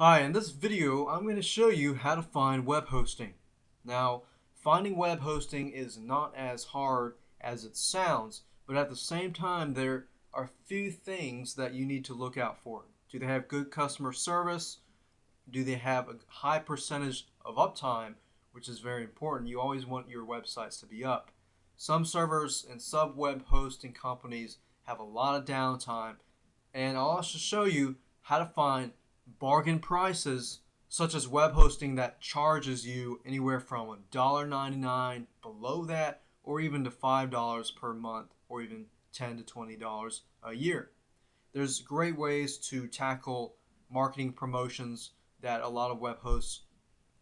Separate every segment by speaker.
Speaker 1: Hi, in this video, I'm going to show you how to find web hosting. Now, finding web hosting is not as hard as it sounds, but at the same time, there are a few things that you need to look out for. Do they have good customer service? Do they have a high percentage of uptime, which is very important? You always want your websites to be up. Some servers and sub web hosting companies have a lot of downtime, and I'll also show you how to find bargain prices such as web hosting that charges you anywhere from $1.99 below that or even to $5 per month or even $10 to $20 a year. There's great ways to tackle marketing promotions that a lot of web hosts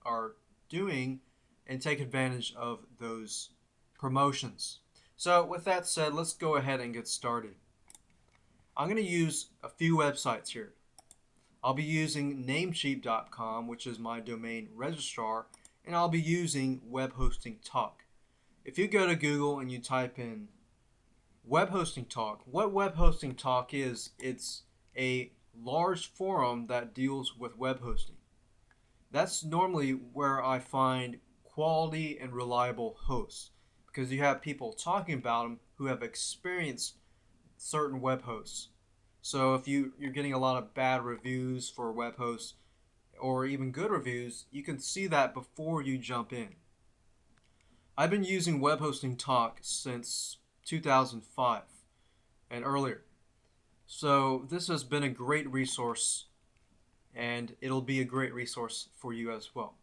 Speaker 1: are doing and take advantage of those promotions. So with that said, let's go ahead and get started. I'm going to use a few websites here. I'll be using Namecheap.com, which is my domain registrar, and I'll be using Web Hosting Talk. If you go to Google and you type in Web Hosting Talk, what Web Hosting Talk is, it's a large forum that deals with web hosting. That's normally where I find quality and reliable hosts because you have people talking about them who have experienced certain web hosts. So if you're getting a lot of bad reviews for web hosts or even good reviews, you can see that before you jump in. I've been using Web Hosting Talk since 2005 and earlier. So this has been a great resource and it'll be a great resource for you as well.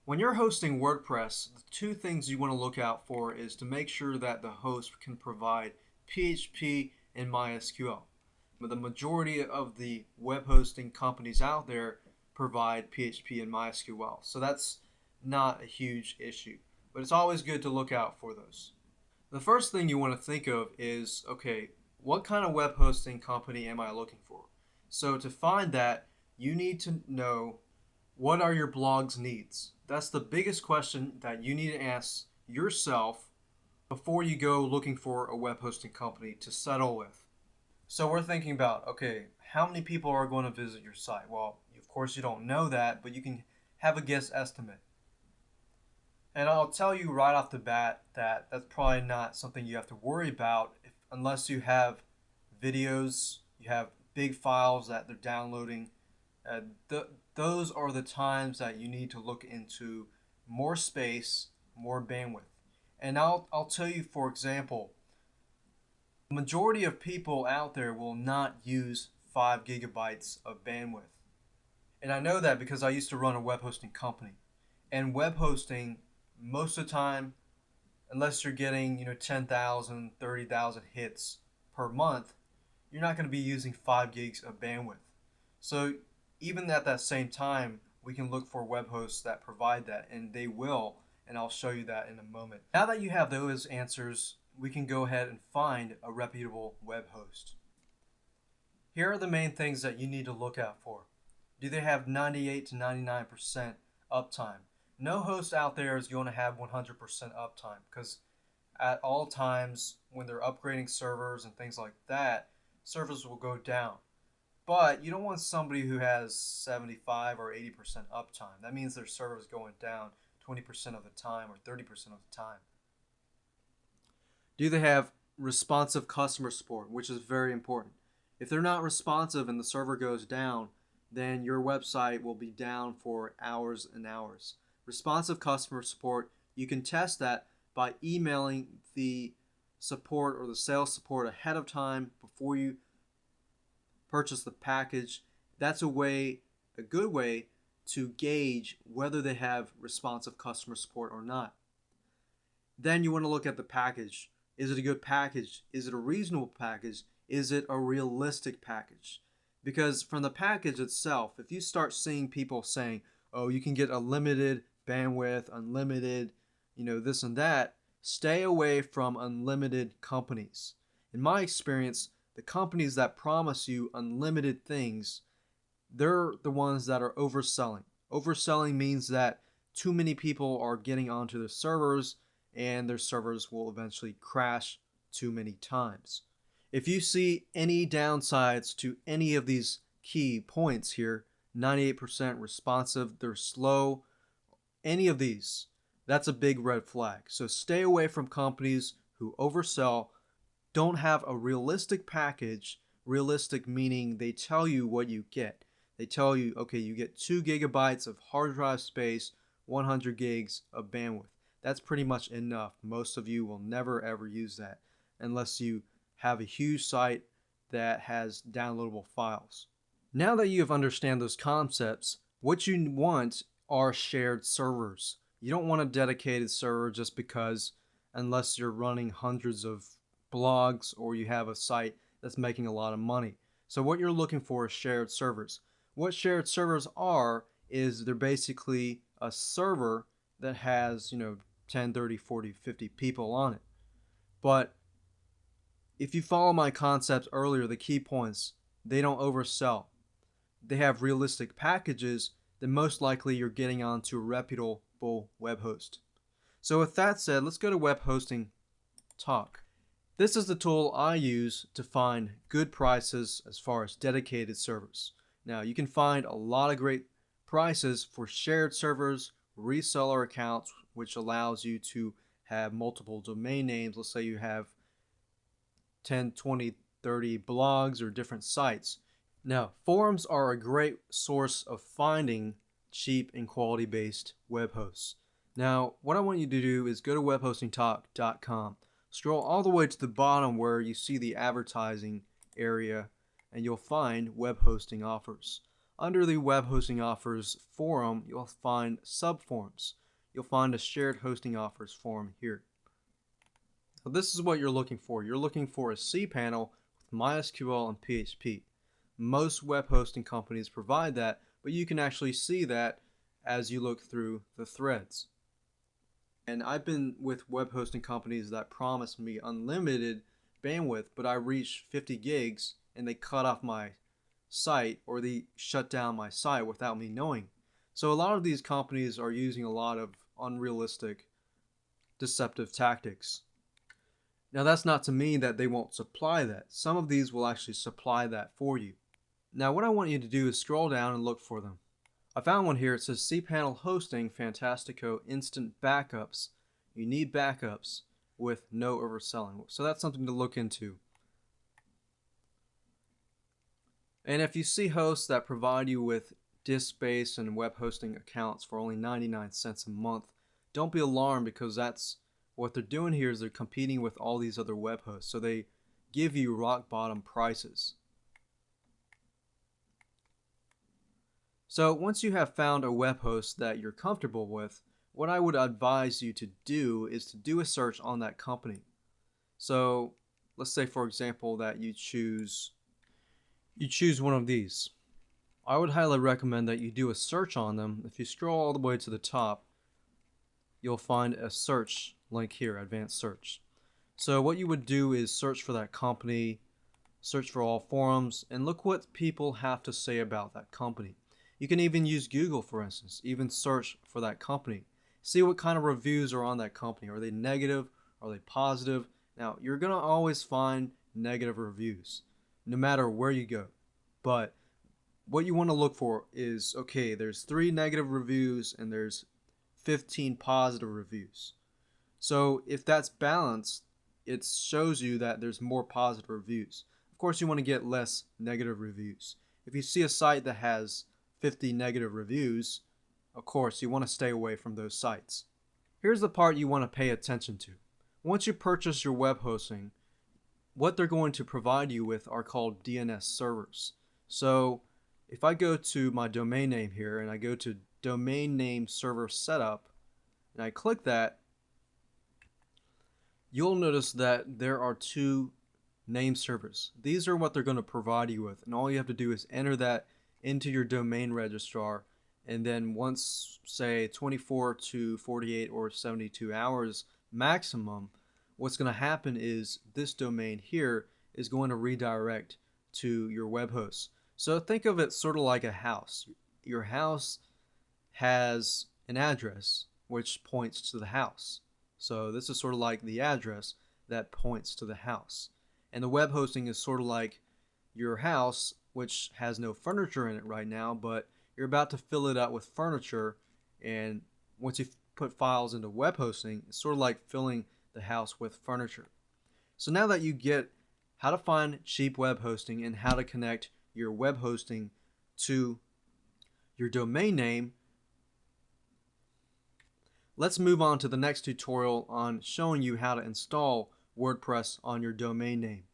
Speaker 1: When you're hosting WordPress, the two things you want to look out for is to make sure that the host can provide PHP and MySQL. But the majority of the web hosting companies out there provide PHP and MySQL. So that's not a huge issue, but it's always good to look out for those. The first thing you want to think of is, okay, what kind of web hosting company am I looking for? So to find that, you need to know what are your blog's needs. That's the biggest question that you need to ask yourself before you go looking for a web hosting company to settle with. So we're thinking about, okay, how many people are going to visit your site? Well, of course you don't know that, but you can have a guess estimate. And I'll tell you right off the bat that that's probably not something you have to worry about unless you have videos, you have big files that they're downloading. Those are the times that you need to look into more space, more bandwidth. And I'll tell you, for example, the majority of people out there will not use 5 gigabytes of bandwidth. And I know that because I used to run a web hosting company. And web hosting, most of the time, unless you're getting 10,000, 30,000 hits per month, you're not going to be using 5 gigs of bandwidth. So even at that same time, we can look for web hosts that provide that, and they will, and I'll show you that in a moment. Now that you have those answers, we can go ahead and find a reputable web host. Here are the main things that you need to look out for. Do they have 98 to 99% uptime? No host out there is going to have 100% uptime because at all times when they're upgrading servers and things like that, servers will go down. But you don't want somebody who has 75 or 80% uptime. That means their server is going down 20% of the time or 30% of the time. Do they have responsive customer support, which is very important? If they're not responsive and the server goes down, then your website will be down for hours and hours. Responsive customer support, you can test that by emailing the support or the sales support ahead of time before you purchase the package. That's a good way to gauge whether they have responsive customer support or not. Then you want to look at the package. Is it a good package? Is it a reasonable package? Is it a realistic package? Because from the package itself, if you start seeing people saying, oh, you can get unlimited bandwidth, unlimited, this and that, stay away from unlimited companies. In my experience, the companies that promise you unlimited things, they're the ones that are overselling. Overselling means that too many people are getting onto their servers and their servers will eventually crash too many times. If you see any downsides to any of these key points here. 98% responsive, they're slow. Any of these, that's a big red flag. So stay away from companies who oversell, don't have a realistic package. Realistic meaning they tell you what you get. They tell you, okay, you get 2 gigabytes of hard drive space, 100 gigs of bandwidth. That's pretty much enough. Most of you will never ever use that unless you have a huge site that has downloadable files. Now that you have understand those concepts, what you want are shared servers. You don't want a dedicated server just because, unless you're running hundreds of blogs or you have a site that's making a lot of money. So what you're looking for is shared servers. What shared servers are is they're basically a server that has, 10, 30, 40, 50 people on it. But if you follow my concepts earlier, the key points, they don't oversell. They have realistic packages, then most likely you're getting onto a reputable web host. So with that said, let's go to web hosting talk. This is the tool I use to find good prices as far as dedicated servers. Now you can find a lot of great prices for shared servers, reseller accounts, which allows you to have multiple domain names. Let's say you have 10, 20, 30 blogs or different sites. Now, forums are a great source of finding cheap and quality-based web hosts. Now, what I want you to do is go to webhostingtalk.com. Scroll all the way to the bottom where you see the advertising area, and you'll find web hosting offers. Under the web hosting offers forum, you'll find subforums. You'll find a shared hosting offers forum here. So this is what you're looking for. You're looking for a cPanel with MySQL and PHP. Most web hosting companies provide that, but you can actually see that as you look through the threads. And I've been with web hosting companies that promise me unlimited bandwidth, but I reach 50 gigs and they cut off my site or they shut down my site without me knowing. So a lot of these companies are using a lot of unrealistic, deceptive tactics. Now that's not to mean that they won't supply that. Some of these will actually supply that for you. Now what I want you to do is scroll down and look for them. I found one here. It says cPanel Hosting Fantastico Instant Backups. You need backups with no overselling. So that's something to look into. And if you see hosts that provide you with disk space and web hosting accounts for only 99 cents a month, don't be alarmed, because that's what they're doing here is they're competing with all these other web hosts. So they give you rock bottom prices. So once you have found a web host that you're comfortable with, what I would advise you to do is to do a search on that company. So let's say, for example, that you choose one of these. I would highly recommend that you do a search on them. If you scroll all the way to the top, you'll find a search link here, advanced search. So what you would do is search for that company, search for all forums, and look what people have to say about that company. You can even use Google, for instance, even search for that company. See what kind of reviews are on that company. Are they negative? Are they positive? Now, you're going to always find negative reviews, no matter where you go. But what you want to look for is, okay, there's 3 negative reviews and there's 15 positive reviews. So if that's balanced, it shows you that there's more positive reviews. Of course, you want to get less negative reviews. If you see a site that has 50 negative reviews, of course, you want to stay away from those sites. Here's the part you want to pay attention to. Once you purchase your web hosting, what they're going to provide you with are called DNS servers. So if I go to my domain name here and I go to domain name server setup and I click that, you'll notice that there are 2 name servers. These are what they're going to provide you with, and all you have to do is enter that into your domain registrar, and then once, say, 24 to 48 or 72 hours maximum, what's going to happen is this domain here is going to redirect to your web host. So think of it sort of like a house. Your house has an address which points to the house. So this is sort of like the address that points to the house. And the web hosting is sort of like your house which has no furniture in it right now, but you're about to fill it out with furniture. And once you put files into web hosting, it's sort of like filling the house with furniture. So now that you get how to find cheap web hosting and how to connect your web hosting to your domain name, let's move on to the next tutorial on showing you how to install WordPress on your domain name.